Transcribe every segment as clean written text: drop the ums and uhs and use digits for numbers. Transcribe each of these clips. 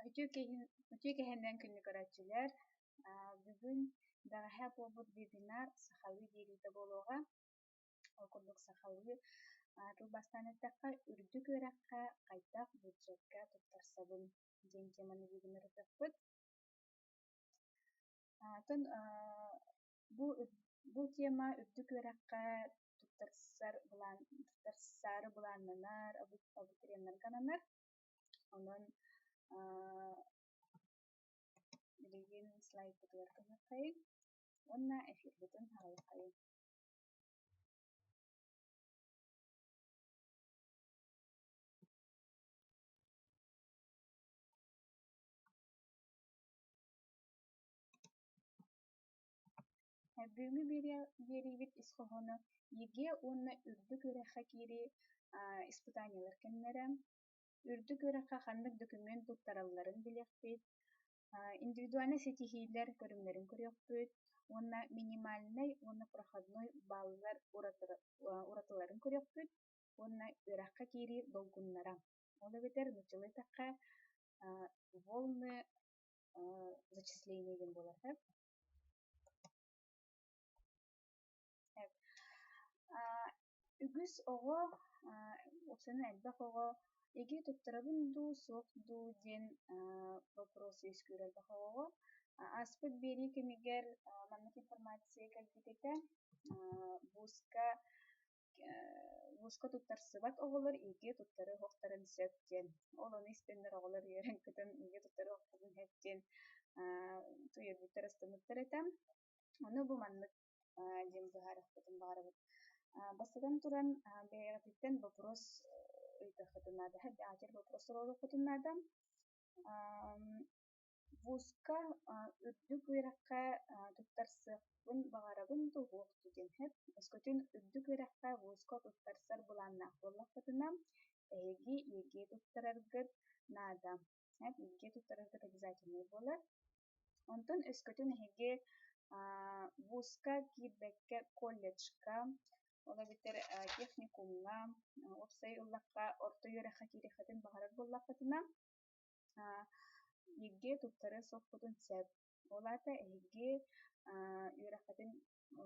Ütü kehenden günlük öğretçiler. Bugün daha bu webinar sahavi birlikte bologa. Okuduk sahavi. Rubastanetaka ürdük öğretka kaytak budjetka tuttarsabın. Jenkemanı webinar öğretput. Ton bu tema ürdük öğretka tuttarsar bulanlar, abituriyenler kananar. Onun bilgin slide tutuyorken bakayım. Onna efir butun halakayım. Bugün bir iskohonu yige onna ürdük öğretka kiri испытаниялар кеннерем. Үрдүк öğretka handık doküment tuttaralların bilekbit. Индивидуальный сетихилер көрүмлөрүн көрөкпүт. Онна минимальный, онна проходной баллар уратыларын көрөкпүт. Онна үракка кири долгуннара. Ола бетер началы такка волны зачисления ген болар. Үгүс ого, опсаны элбак ого, эги туттарабын ду, суок ду ден вопросы искүрел бак ого. Аспыт бери кемигер маннык информация калбитете, вузка туттарсыбат оголор, эги туттары хоқтарын сөптен. Ол оны испендер оголор ерен күтін, эги туттары хоқтарын хэптен туйырбиттер ыстыныттар этем. Оны бу маннык дем быхарық бүтін бағарабыт. Бастадан туран бейгатиттен вопрос ыйтахытынада, хәбби атер вопросор олухутунада. Вузка үрдүк ыйракка туттарсыппын бағарабын тугуок түген хэп. Эскөтүн үрдүк ыйракка вузка туттарсар буланнах боллахытына еге туттараргыт нада. Еге туттараргыт обязательный болар. Онтон эскөтүн эге вузка кирбекке колледжка, ола битер техникумга, опсай уллакка орто юраха кирихатын бағарар боллахытына еге туттары соппутун сэп. Олата эге юрахатын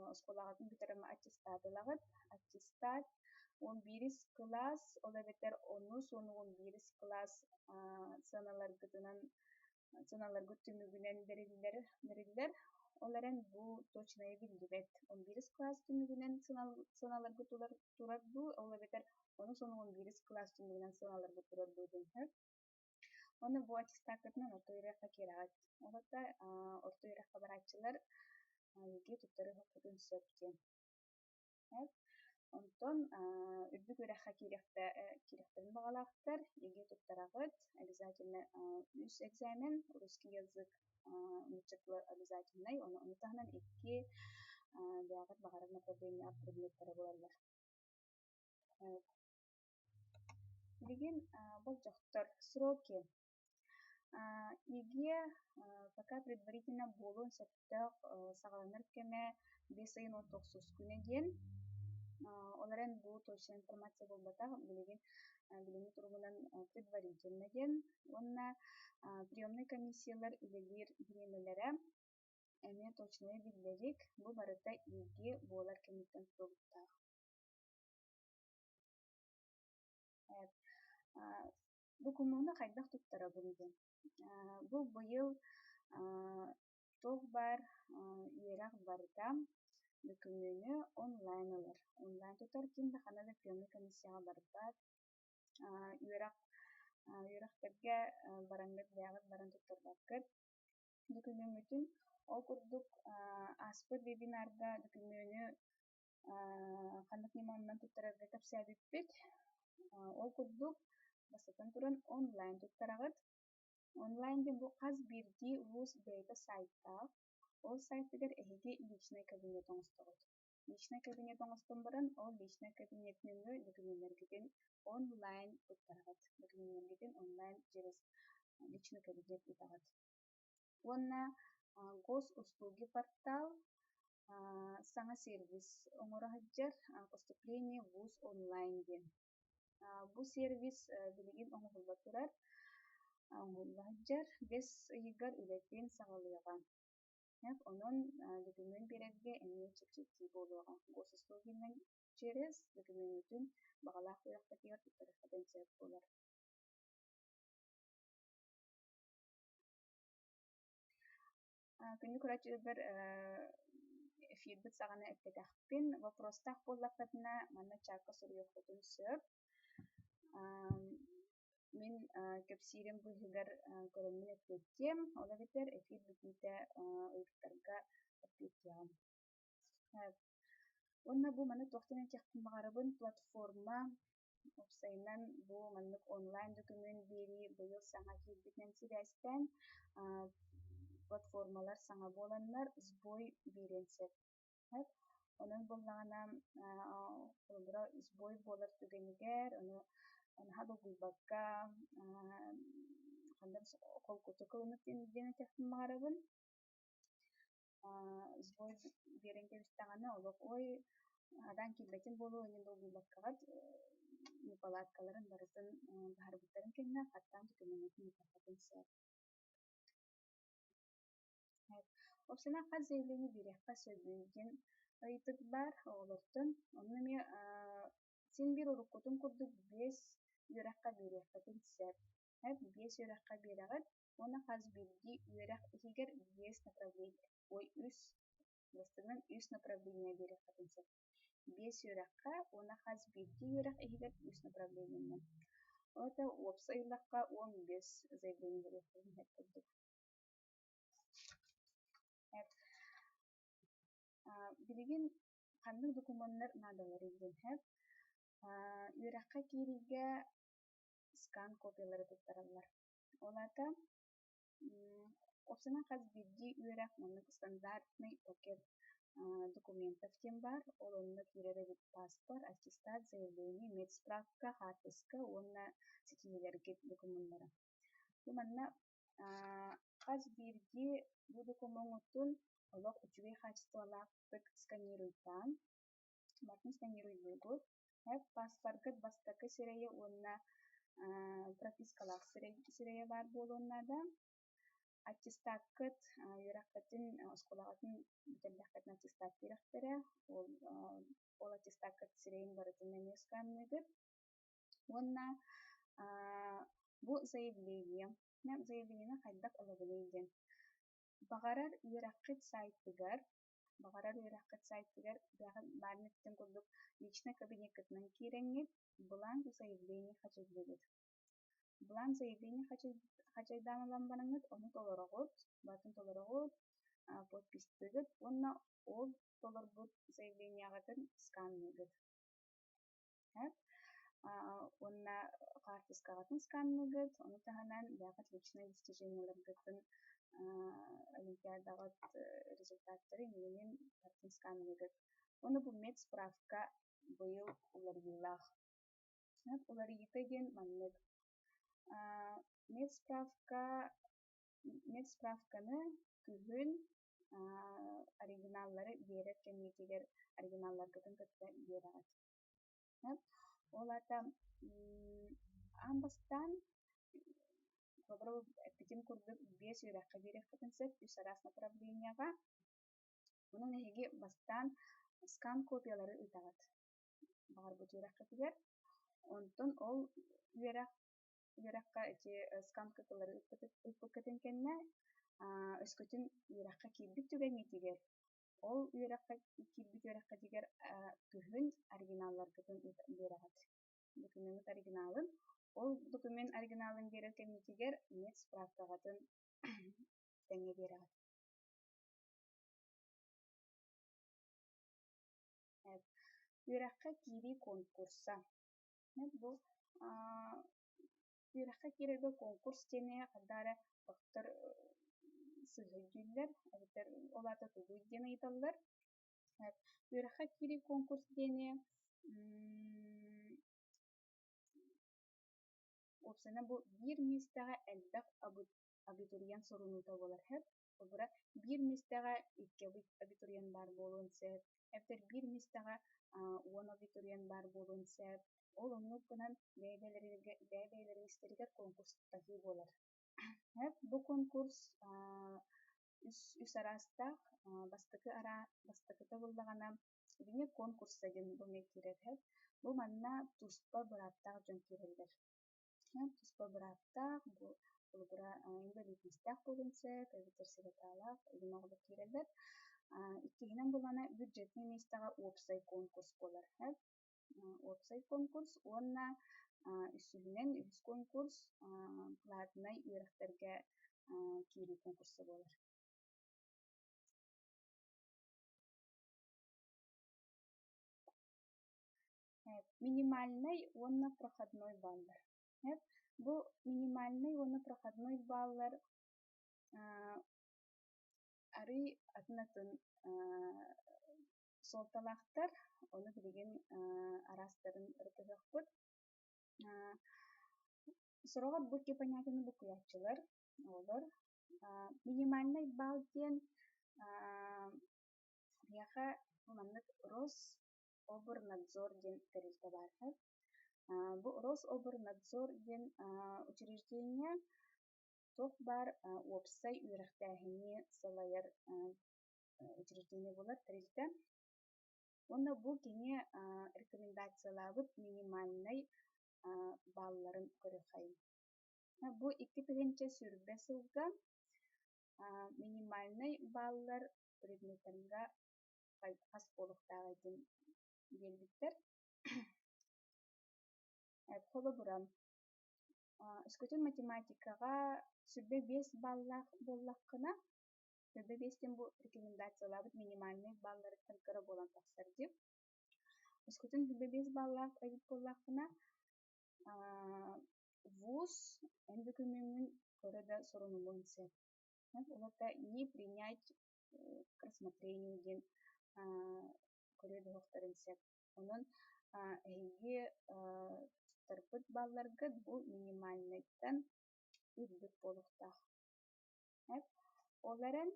осколагатын битерема аттестатылагыт. Аттестат 11 класс, ола битер ону сону 11 класс сыналаргыт түмүгүнен берилер. Оларын бу точно билдибет. 11 класс түмүгүнен сыналаргыт турар бу, ола битер ону сону 11 класс түмүгүнен сыналаргыт турар бу ден. Оны бу аттестатытынан орто үйрәккә кирәгәт. Олата орто үйрәккә барачылар еге туттары хоккутун сөптен. Онтон үрдүк үйрәккә кирәктерин багалактар, еге туттарагыт обязательно үс экзамен, русский язык учетлы обязательный, оны унутахнан 2 бягат багарак направление предметтары булалар. Билген бол жоқтор сроки. Иге пока предварительно болун септак сагаланыр кеме 5 айын 19 күнө ден. Оларын бу точно информация болбата билген турумунан предварительно ден. Онна приемный комиссиялар илелер биремелере эме точно билдерик. Бу барыта иге болар кемиттен туруктак. Бу коммуна кайдах туттара булген. Бу быйыл тог бар ерак барда документны онлайн алар. Онлайн тутар кимде ханада приемный комиссияга барбат. Юрактарга барангат бягат баран туттар баккыт. Документын ол курдук аспыт вебинарда документны кандык немандан туттарга тапсиябиппит. Ол курдук бастан туран онлайн туттарагыт. Онлайн ден бу каз бирди вуз бейта сайта. Ол сайттагар эге личный кабинет оңостогот. Личный кабинет оңостон баран ол личный кабинетнеге документтергеден онлайн туттарагыт. Документтергеден онлайн через личный кабинет итагат. Онна госуслуги портал саңа сервис оңорахаджар поступление вуз онлайн ден. Бу сервис билигин оңохулба турар. оҥуллаһыдьар бес ыйыгар үлэтин саҕалыаҕа. Онон документ биэрэргэ эмиэ чэпчэттии буолуоҕа. Госуслугинан через документүн баҕалаах үөрэххэтигэр туттараххытын сөп буолар. Күннү кураачыгар эфирбит саҕана эппэтэхпин вопростах буоллаххытына манна чаакка суруйаххытын сөп. Мин көпсиирин быыһыгар көрөммүн эппиэттиэм, ола битэр эфир бүтүүтэ ыйыктарга эппиэттиэҕим. Уонна бу манна туохтан этиэхпин баҕарабын платформа опсайынан бу маннык онлайн документ биэрии быйыл саҥа киирбит Нэнси Бэстэн платформалар саҥа буоланнар сбой биэрэн сөп. Онон буллаҕына олбура сбой буолар түгэнигэр, онаһа дугуйбакка хандан холкуту кылынык диэн этиэхпин баҕарабын. Сбой биэрэн кэбистэҕинэ олох ой адаан киирбэтин буолуо ини дугуйбаккаҕат неполадкаларын барытын баһаарбыттарын кэннэ хаттаан документин ытаххытын сөп. Опсуна хат заявление биэриэххэ сөбүн диэн ыйытык бар оҕолортун. Онно эмиэ син бир уруккутун курдук биэс үөрэххэ биэриэххэтин сөп. Биэс үөрэххэ биэрэҕит, уонна хас биирдии үөрэх иһигэр биэс направление, бастыынан үс направление биэриэххэтин сөп. Биэс үөрэххэ, уонна хас биирдии үөрэх иһигэр үс направлениеннен. Ота уопса ыйлахха уон биэс заявление биэриэххэтин сөп курдук. Билигин ханнык документнар наадалары диэн үөрэххэ киирийгэ скан копиялары туттараллар. Олата опсуна хас биирдии үөрэх маннык стандартный пакет документов тем бар. Ол онно киирэр эбит паспорт, аттестат, заявление, медсправка, хартыска, уонна ситиилэргит документтара. Бу манна хас биирдии бу документтун олох үчүгэй хаачыстыалаахпыт сканируйдаан, батын сканируйдугут, паспоргыт бастакы сирэйэ уонна пропискалаах сирэйэ бар буолуоннаада, аттестаткыт үөрэххэтин оскуолаҕатын бүтэллэххэтин аттестат биэрэхтэрэ, ол аттестаткыт сирэйин барытын эмиэ сканныгыт, уонна бу заявлениена хайдах ылабыный диэн. Баҕарар үөрэххит сайтыгар баарын эттин курдук личный кабинеккытынан киирэҥҥит бланк заявление хачыллыгыт. Бланк заявление хачайдаан ылан бараҥҥыт, ону батын толороҕут, подпистыгыт, уонна ол толорбут заявлениеҕатын сканныгыт. Уонна хартыскаҕатын сканныгыт, ону таһынан бэҕэт личный достижениелэргытын олимпиадаҕат результаттары иннинин бартын сканныгыт. Уонна бу медсправка быйыл уларыйыылаах. Уларыйыта диэн маннык. Медсправканы күһүн оригиналлары биэрэр кэмниитигэр оригиналларгытын кытта биэрэҕит. Олата амбастан эппитин курдук биэс үөрэххэ биэриэххэтин сөп үс араас направлениеҕа. Онон эһиги бастаан скан копиялары ытаҕат баҕарбыт үөрэххэтигэр. Онтон ол үөрэххэ эти скан копиялары ыппыккытын кэннэ өскөтүн үөрэххэ киирбит түгэҥҥитигэр ол киирбит үөрэххэтигэр күһүн оригиналларгытын биэрэҕит. Документ оригиналын, ол документ оригиналын биэрэр кэмниитигэр медсправкаҕатын тэҥҥэ биэрэҕит. Үөрэххэ киирии конкурса. Бу үөрэххэ киирэргэ конкурс диэни хардаара бахтар сыыһыйдүүлэр, олаата тугуй диэн ыйыталлар. Үөрэххэ киирии конкурс диэни опсуна бу биир миэстэҕэ элбэх абитуриент сурунуута буолар. Олбура биир миэстэҕэ икки абитуриент баар буолуон сөп, эбитэр биир миэстэҕэ уон абитуриент баар буолуон сөп. Ол оннук гынан бэйэлэригистэригэр конкурс таһыы буолар. Бу конкурс үс арастах бастакыта буллагана бине конкурса ден бу меккирер. Бу манна туспа быраттах дьон киреллер. Туспа быраттах бу булбура инвалидностях болунса, кайбытер сиреталах, илимоғлы киреллер. Иккиһинен булана бюджетный местага уопсай конкурс болар. Уопсай конкурс, уонна үссүһүнен үс конкурс платный үөрөхтерге кири конкурсы болар. Минимальный уонна проходной баллар. Бу минимальный уонна проходной баллар ары атын солталақтар, оны билеген арастарын ыртыгакпыт. Сорогат бу ке понятияны бу куячылар олар. Минимальный балл ден яха маннык Рособорнадзор ден терилте бар. Бу Рособорнадзор ден учреждение тох бар уопсай үөрөхтээхини салайар учреждение болар терилте. Онна бу кини рекомендациялабыт минимальный балларын көрөхайын. Бу 2 сүрбе сылга минимальный баллар предметтерга хас болуктагы белбиттер. Холобурам. Өскөтүн математикага сүрбе 5 баллах боллаккына, сүрбе 5тен бу рекомендациялабыт минимальный балларын кыра болан тахсар дип. Өскөтүн сүрбе 5 баллах эбит боллаккына вуз эндүкүмүңүн көрөдө соронулуун сеп. Олата не принять к рассмотрению ден көрөдө хоқтарын сеп. Онон эйги тарпыт балларга бу минимальныйттан үрдүк болуктах. Оларын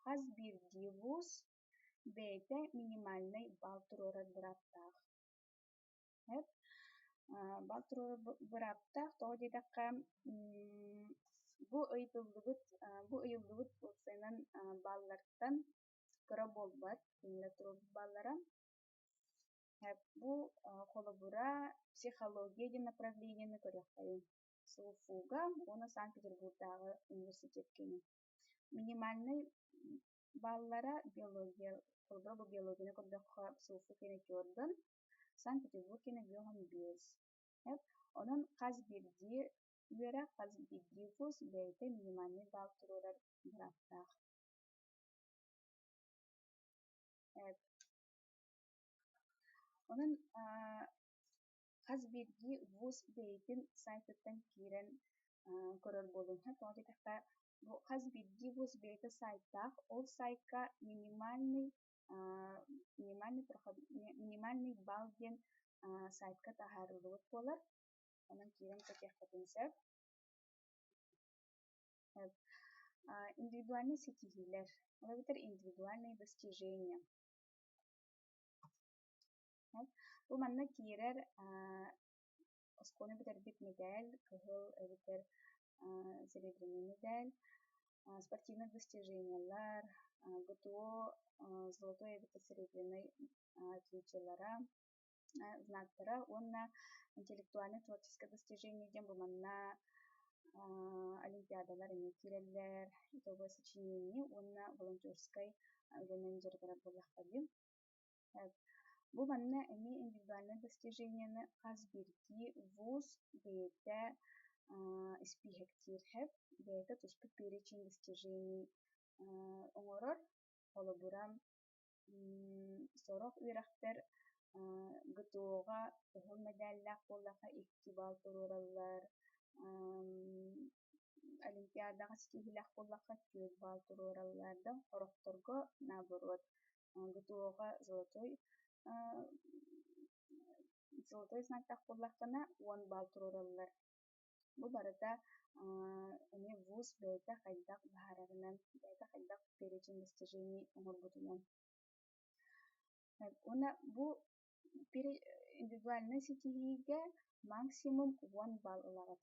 хас бирди вуз бейте минимальный балл турурар быраттах. Балл турурар быраттах, тоҕо дедакка бу ыйыллыбыт уопсайынан баллардан кыра болбат, кинилэр турубут баллара. Бу холобура психология ден направленияны көрөхтайын. СУФУга, оны Санкт-Петербургдагы университет кини. Минимальный баллара биология, холобура бу биологияны көрдөккө СУФУ кини көрдөн, Санкт-Петербург кини биоған без. Онон хас бирди үөрэ, хас бирди вуз бейте минимальный балл турурар быраттах. Онон хас бирди вуз бейтин сайттан кирен көрөр болун. Тоҕотакка бу хас бирди вуз бейте сайттах, ол сайтка минимальный балл ден сайтка тахарылыбыт болар. Онон кирен көтөхпөтүн сеп. Индивидуальный сетихилер. Олар индивидуальные достижения. Бу манна кирер осконы битербит медаль, кыһыл эбитер серебряный медаль, спортивных достижениялар, ГТО золотой эбитер серебряный отличиялара, знактара, онна интеллектуальное творческое достижение ден бу манна олимпиадалар эме киреллер, итоговое сочинение, онна волонтерской менеджердара боллахтаби. Бу манна эми индивидуальное достижениены хас бирди вуз бейте испиһэктиир бейте туспут перечень достижений оҥорор, холобура сорох үөрэхтэр ГТОга кыһыл медаллаах боллаха 2 балл турураллар, олимпиадага ситиһилээх боллаха 4 балл турураллар да, хорохторго наоборот ГТОга золотой знактаах боллаххына 10 балл турураллар. Бу барыта эми вуз бейте хайдах баһаарарынан, бейте хайдах перечень достижений оҥорбутунан. Уна бу индивидуальный сетиһииге максимум 10 балл ылагат.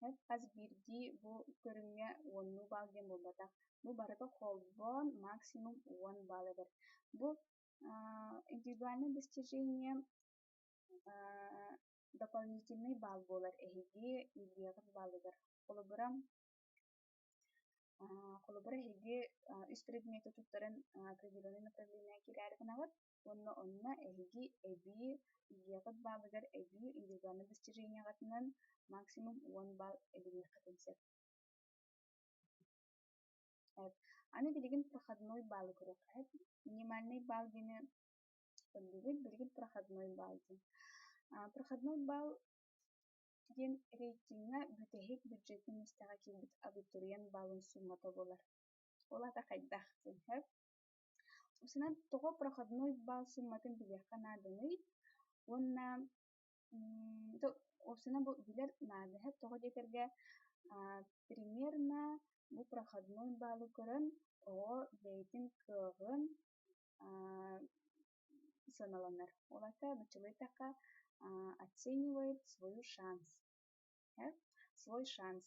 Хеп хас бирди бу көрүңө 10 балл дем болбатах. Бу барыта холбон максимум 10 балл эдер. Бу индивидуальное достижение дополнительный балл болар. Эһиги илиягат балл эдер. Холобура эһиги үс предмета туттаран определенный направление кирээр гынагат, онна эһиги эби илиягат балл эдер, эби индивидуальное достижение гатынан максимум 10 балл эбинер катынсеп. Аны билигин проходной балл көрөк. Минимальный балл гene билигин проходной балл ден. Проходной балл ген рейтинга бүтэһик бюджетный местага килбит абитуриент баллын суммата болар. Олата хайдах ден. Усунан того проходной балл сумматын билиэхха наадыный, онна осуна бу билер наадыһа того детерге примерно бу проходной баллы көрөн ого бейтин кыагын саналанар. Олата началый така оценивает свой шанс. Свой шанс.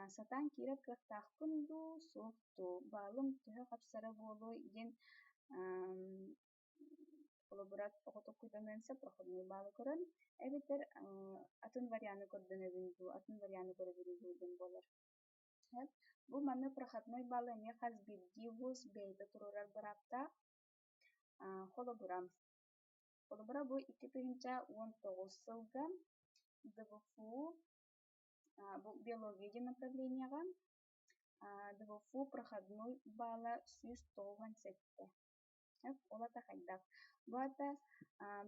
Сатан кирет кыахтаахпын ду суохту балым төһө хапсара буолу ген колобурат оготокуйданынса проходной баллы көрөн эбитер атын варианы көрдөн өбүндү, атын варианы көрөбүндү ден болар. Бу манны проходной баллы эме хас билди вуз бейте турурар барапта холобурам. Холобура бу 2019 сылга ДВФУ бу биология направленияга ДВФУ проходной балла 197. Олата хайдак. Бу ата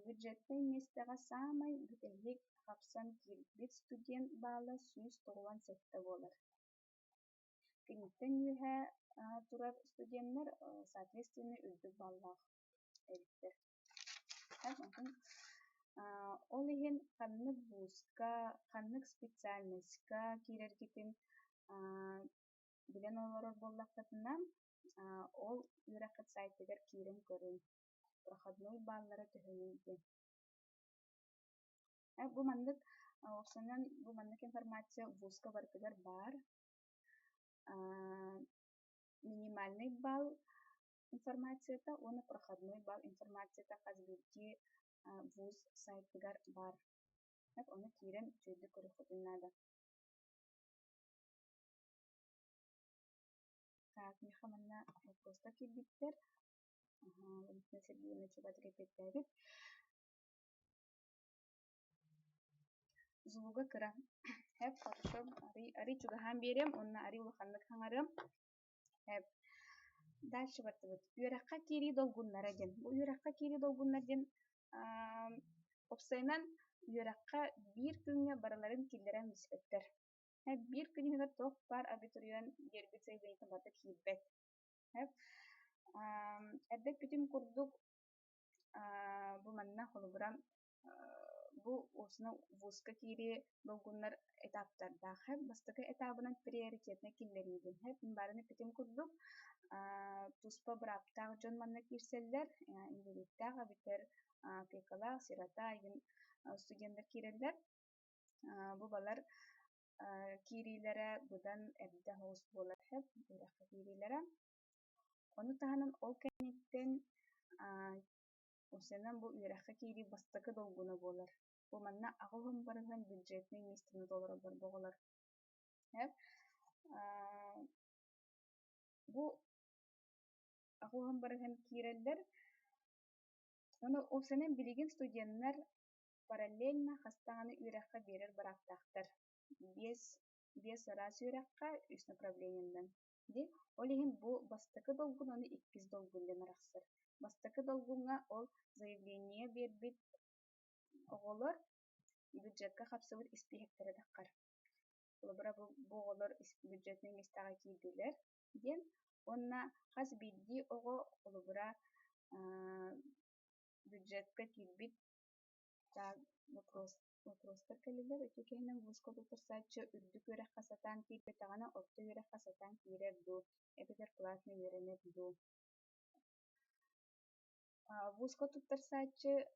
бюджетный местага самый бүтэһик хапсан кирбит студент балла 197 болар. Кенниттен үһэ турар студенттер соответственно үрдүк баллах эбиттер. Ол иһин ханнык вузка, ханнык специальностька киирэргитин билэн олорор боллахтатынан ол үрэххит сайтыгар киирэн көрүн. Проходной баллара төһөнүн. Бу маннык оксонан бу маннык информация вузка бартыгар бар. Минимальный балл информацията, оны проходной балл информацията хазбирти вуз сайтыгар бар. Оны киирен чөйдү көрүхүтүн нада. Так, мехаманна вопроста кирбиттер. Валентина Сергеевна чугат репеттерит. Зулуга кыра. Хорошо. Ари чугахан берем, онна ари улаханнык хаңарым. Дальше бартыбыт. Үөракка кири долгуннара ден. Бу үөракка кири долгуннар ден опсайнан үөракка бир күнгө бараларын киллерен биспеттер. Бир күнгө тох бар абитуриент дербит заявлениятын барды киирбет. Эрдек бүтүн курдук бу манна холубурам бу осуна вузка кири долгуннар этаптардах. Бастакы этабынан приоритетна киллеридин. Барыны бүтүн курдук туспа браптаг жон манна кирселлер, инвалидтаг абитер пекалах, сирота еген студенттер киреллер. Бу балар кирилere будан эрде хоус болар хеп, үракка кирилere. Onu tahanın ol kenitten осенен бу үракка кири бастакы долгуна болар. Бу манна агылым барыгын бюджетный местini доллар болар. Бу агылым барыгын киреллер. Onu осенен билигин студенттер параллельно хастаганы үракка берер барактактар. Без раз үракка үс направленияндан. Ол иһин бу бастакы долгун оны иккис долгун ден арахсыр. Бастакы долгунга ол заявление бербит оголор бюджетка хапсыбыт испиһектере даккар. Олобура бу оголор бюджетный местага киирдилер. Ден онна хас бидди ого олобура бюджетка кирбит вопростар келилер. Өтөкейнен вузко тутурсачы үрдүк үрәхқа сатан кирбит агана орто үрәхқа сатан кирер ду. Эпетер платный веренет ду. Вузко тутурсачы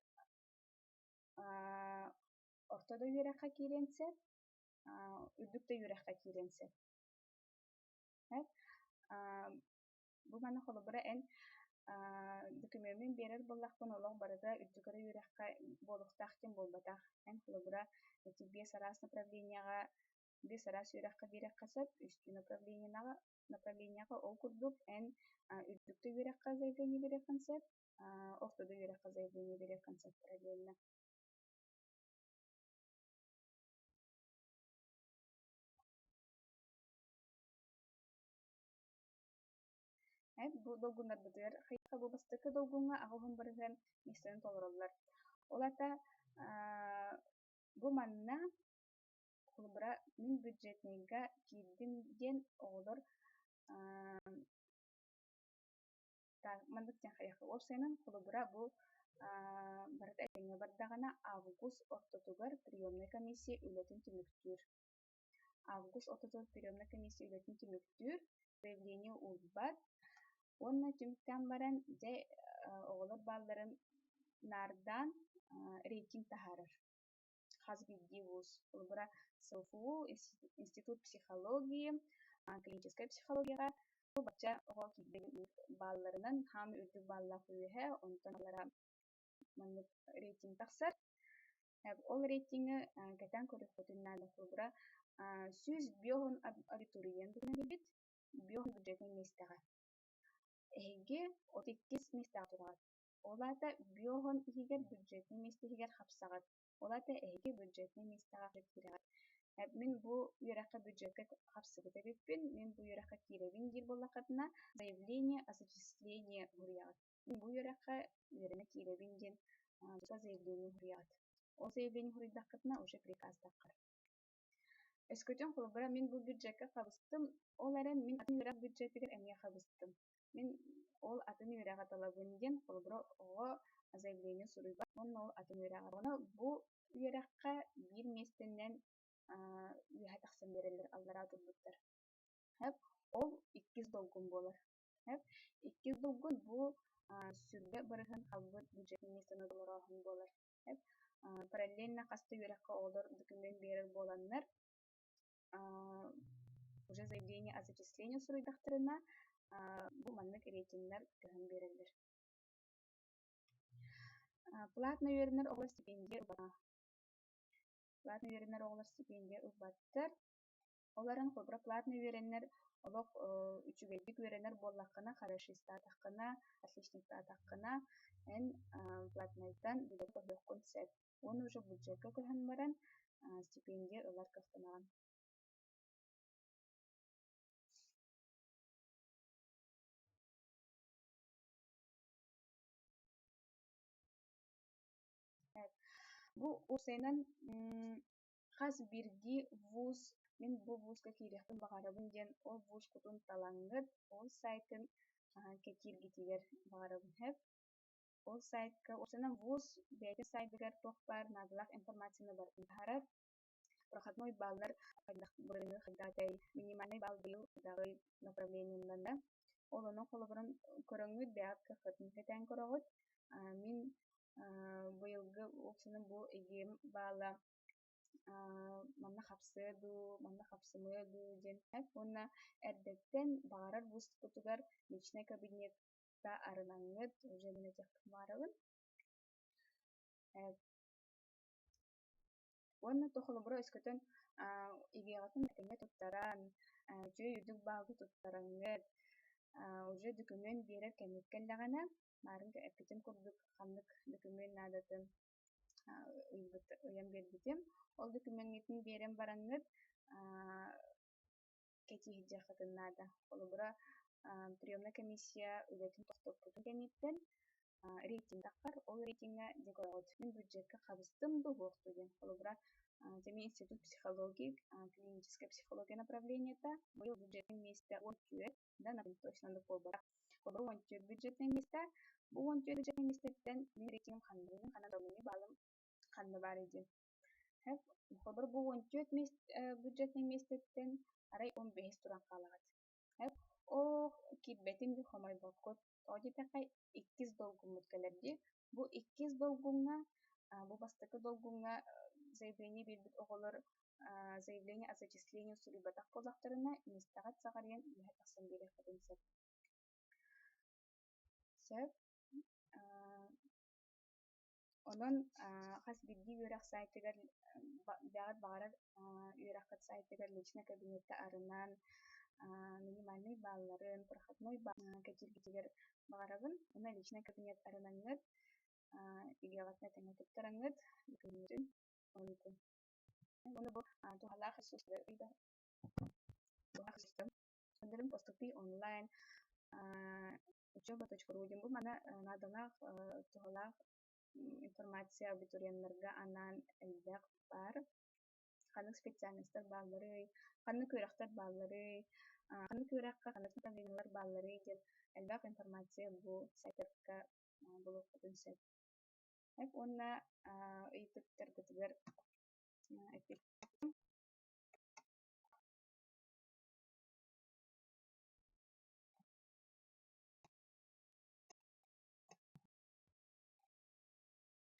ортодо үрәхқа киренсе үрдүктө юрехка кииренсе. Бу мана холобура эн документин берер боллахпын олох барыта үрдүгөрө юрехка болуктахтен болбатах. Эн холобура эти бес арас направленияга бес арас юрехка бирек касап, үстү направленияга ол курдук эн үрдүктө юрехка заявление берек концепт, ортодо юрехка заявление берек концепт параллельно. Бу долгунар бытыгар хайка бу бастыкы долгунга агылгын барыган местен толороллар. Олата бу манна холбура мин бюджетнейга киирдин ден оголор мандык тен хаяхы орсайнан холбура бу барыта эпеңе бардагана август ортотугар приемный комиссия үлетин түмүктүр. Август ортотугар приемный комиссия үлетин түмүктүр, заявление улбат. Онна түмүктен баран же оголор балларын нардан рейтинг тахарыр. Хазбидди вуз. Холбура СФУ, Институт психологии, клиническая психологияга бу бача ого кирден балларынан хам үрдүк балла күйөһө, онтон алара маннык рейтинг тахсар. Ол рейтинги кетен көрүхөтүннада холбура сүз биохун абитуриентуна бит биохун бюджетный местага. Эге 32 местага турат. Олата биохун игер бюджетный местегер хапсагат. Олата эге бюджетный местага кирегат. Мен бу юракка бюджетке хапсыгыта биппин, мен бу юракка киребин дир боллакатына заявление о зачислении гурьягат. Мен бу юракка юреме киребин ден заявление гурьягат. Ол заявление гурьдакатына уже приказ таккар. Эскөтөн холбура мен бу бюджетке хабыстым, ол арен мен атын юрак бюджетигер эмне хабыстым. Мен ол атын юрага талабын ден холбура ого заявление суруйба, он ол атын юрага. Оны бу юракка бир местенен юха тахсан берелер аллара турдуктар. Ол 2 долгун болар. 2 долгун бу сүрбе барыгын халбыт бюджетный местени долорохун болар. Параллельно касты юракка олар документ берер боланнар уже заявление о зачислении суруйдактарына бу маннык рейтингнер кыһын берелер. Платный үйренер оголор стипендия убаттар. Оларын холбура платный үйренер олох үчүгейдик үйренер боллаккына, хорошиста атаккына, отличниста атаккына эн платныйдан билет көрдөккөн сет. Он уже бюджетке кыһын баран стипендия ылар кыхтанаган. Бу урсайнан хас бирги вуз мен бу вузга киирехтин багарабын ден ол вуз кутун талаңгыт ол сайтын кекиргитигер багарабын хэп. Ол сайтка урсайнан вуз бэйте сайдыгар тохпар надылах информацияны бартын таharab. Проходной баллар бурыны хагдатай минимальный балл быйыл дагы направленияларда. Ол онун холобурун көрөңүт бэйат кыхытын кетен көрөгөт. Мен быйылгы оксунун бу эгем баала манна хапсыду, манна хапсымыду ден хэп. Онна эрдеттен багарар вуз кутугар личный кабинетта арынаңыт уже менетек кымарабын. Онна тохолобура өскөтөн игеатын этеңе туттаран, жөө үрдүк багы туттараңыт, уже документ берер кемиккеллегана марын эпитим курдук ханнык документ надатын уян бербитим. Ол документин берен бараңыт кетиһиджахатын нада. Холобура приемная комиссия үлетин тохтоппутун кениттен рейтинг таккар, ол рейтингга декорот. Мен бюджетке хабыстым ду вохту ден. Холобура Теми Институт психологии, клиническая психология направлениета, быйыл бюджетный месте 10 да, на точно до полбара. Холобура 10 бюджетный месте, бу 10 бюджетный местеттен мен рейтингим ханбырын, ханадомыны балым ханны бар идим. Холобура бу 10 бюджетный местеттен арай 15 туран калагат. О кирбетим ди хомай боккот одитакай 2 долгумут келерди. Бу 2 долгунга бу бастыкы долгунга заявление бербит оголор заявление о зачислении сурибатах полактарына инстагат сагарыен иһэ тахсан биэрэ хатын сөп. Онон хас бидди үөрэх сайтыгар бягат багарар үөрэххät сайтыгар личный кабинетта арынан минимальный балларын, проходной катилгитигер багарабын. Уна личный кабинет арынаңыт, игиагатна таңа туттараңыт, икөнүрүн онутун. Уна бу тухалаах систем. Онларын поступи онлайн учеба.ру ден бу мана надалаах тухалаах информация абитуриеннерге анан элбэх бар. Ханык специальностьтер баллары, ханык үөрахтар баллары, ханык үөрахка ханык направлениялар баллары ден элбэх информация бу сайтырка булуп өтүнсөт. Онна ыйтыктар гытыгар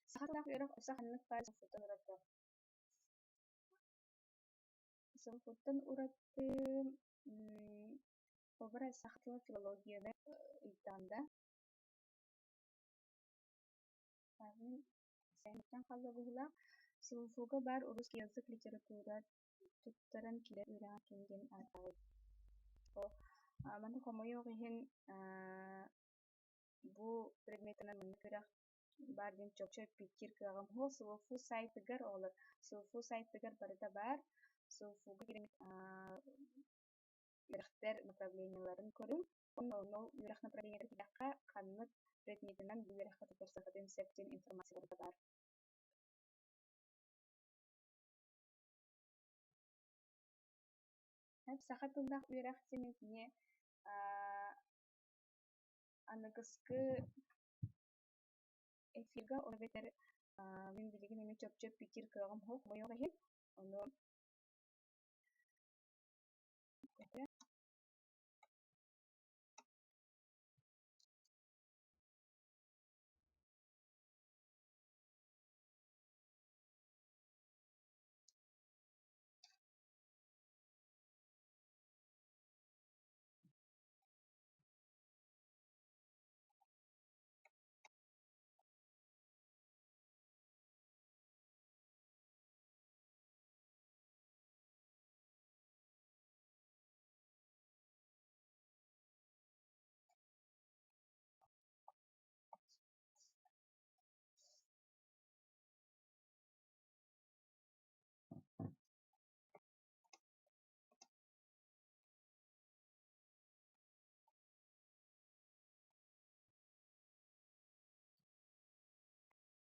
сахалаах үөрэх уса ханык бар софуттан ураттар. Софуттан уратты обра сахатла филологияда ыйтанда. Сәйметтен қалды бұғыла, сылфуға бар русский язык литература туттаран килер үрәң кенген атауы. Маны хомойо ғейін бұ предметінің мұны көрәқ барден чөпчөп питкер көгім хол сылфу сайтыгар олар. Сылфу сайтыгар барыда бар, сылфуға керемет үрәқтер направленияларын көрім. Ол үрәқ направлениялар кедәққа қанлық предметінен бұл үрәққа тұтарсақатын сәптен информация барыда бар. Сахатылдақ үйрәқтенен не анығысқы эфирға олабетер мен білеген еме чөп-чөп пикир кығым хоқ бойы ғайын.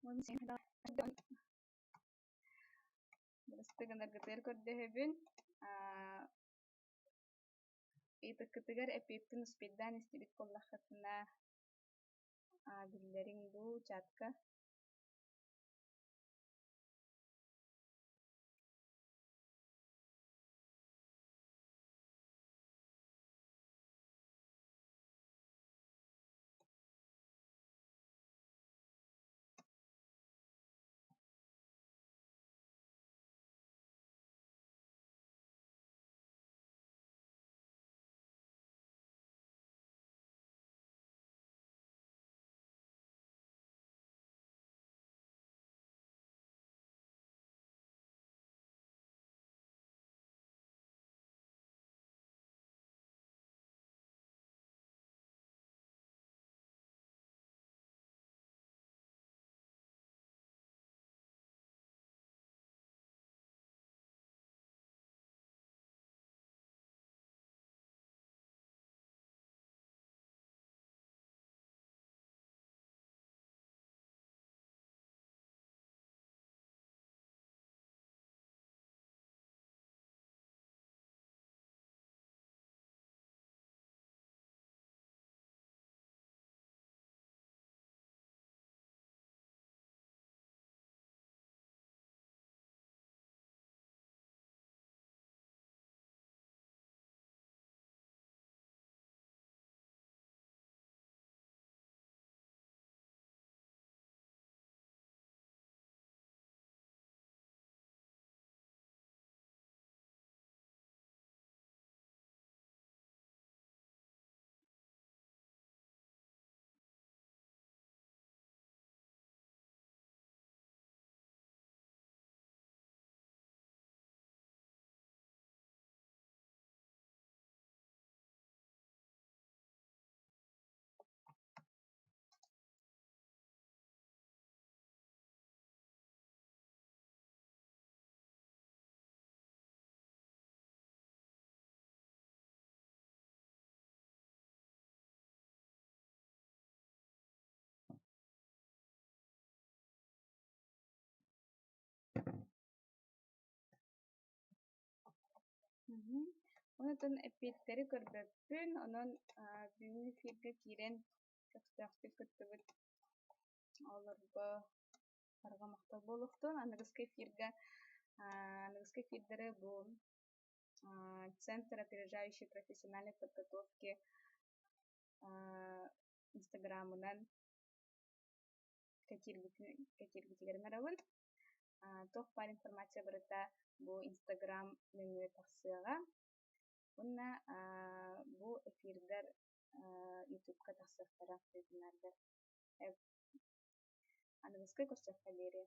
Оны sen hada Дырыстыгынар гытыр көрдөһөбүн ыйтыккытыгар эпиптин успейдан истибит коллахатына биллерин бу чатка Мгм. Онотон эппиттери көрбөппүн, онон бүгүнкү эфирге кирен көхтөөхтүк кыттыбыт олорго аргамактар болуктун. Аныгыска эфирдери бу Центр опережающей профессиональной подготовки инстаграмынан катиргитигер арабын. Тох бар информация барыта бу инстаграм мөңүө тахсыага. Унна бу эфирдер ютубка тахсыктара вебинардар. Аныгыска көрсөккө бере.